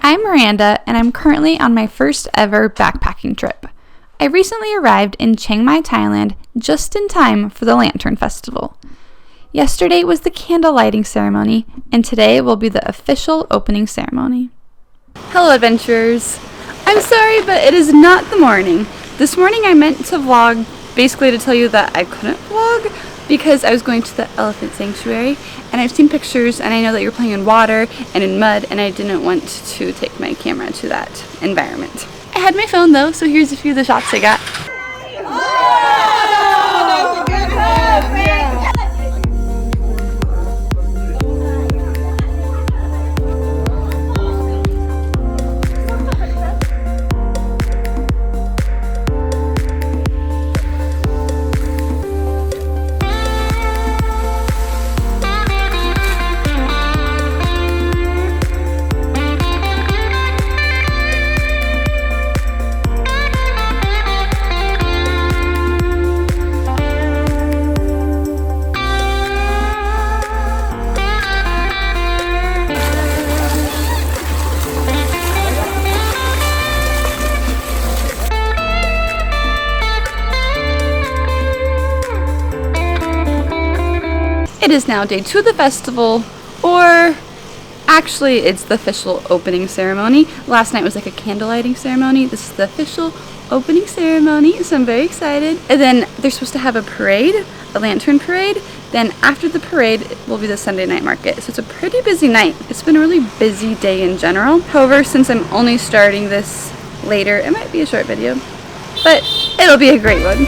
I'm Miranda, and I'm currently on my first ever backpacking trip. I recently arrived in Chiang Mai, Thailand, just in time for the Lantern Festival. Yesterday was the candle lighting ceremony, and today will be the official opening ceremony. Hello, adventurers! I'm sorry, but it is not the morning. This morning I meant to vlog, basically to tell you that I couldn't vlog because I was going to the elephant sanctuary, and I've seen pictures and I know that you're playing in water and in mud, and I didn't want to take my camera to that environment. I had my phone though, so here's a few of the shots I got. It is now day 2 of the festival, or actually it's the official opening ceremony. Last night was like a candle lighting ceremony. This is the official opening ceremony, so I'm very excited. And then they're supposed to have a parade, a lantern parade. Then after the parade will be the Sunday night market. So it's a pretty busy night. It's been a really busy day in general. However, since I'm only starting this later, it might be a short video, but it'll be a great one.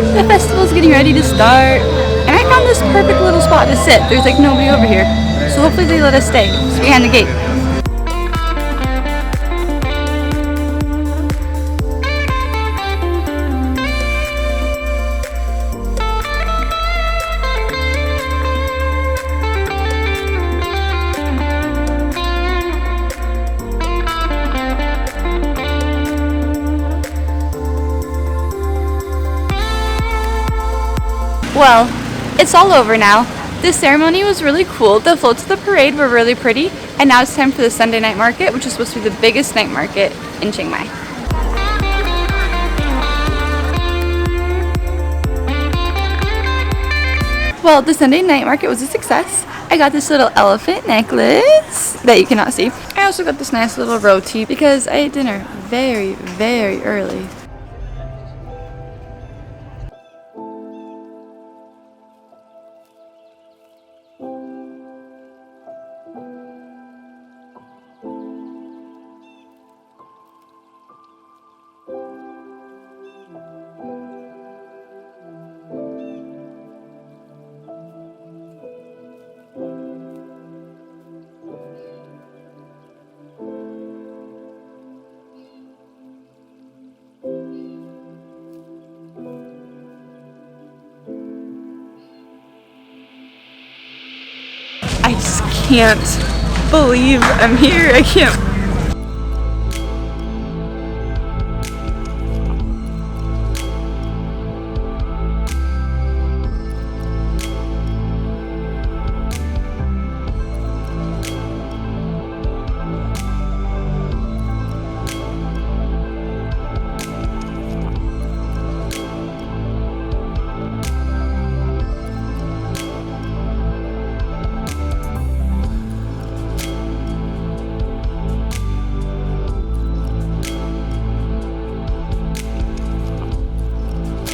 The festival's getting ready to start, and I found this perfect little spot to sit. There's like nobody over here, so hopefully they let us stay. It's behind the gate. Well, it's all over now. This ceremony was really cool. The floats of the parade were really pretty, and now it's time for the Sunday night market, which is supposed to be the biggest night market in Chiang Mai. Well, the Sunday night market was a success. I got this little elephant necklace that you cannot see. I also got this nice little roti because I ate dinner very, very early. I just can't believe I'm here. I can't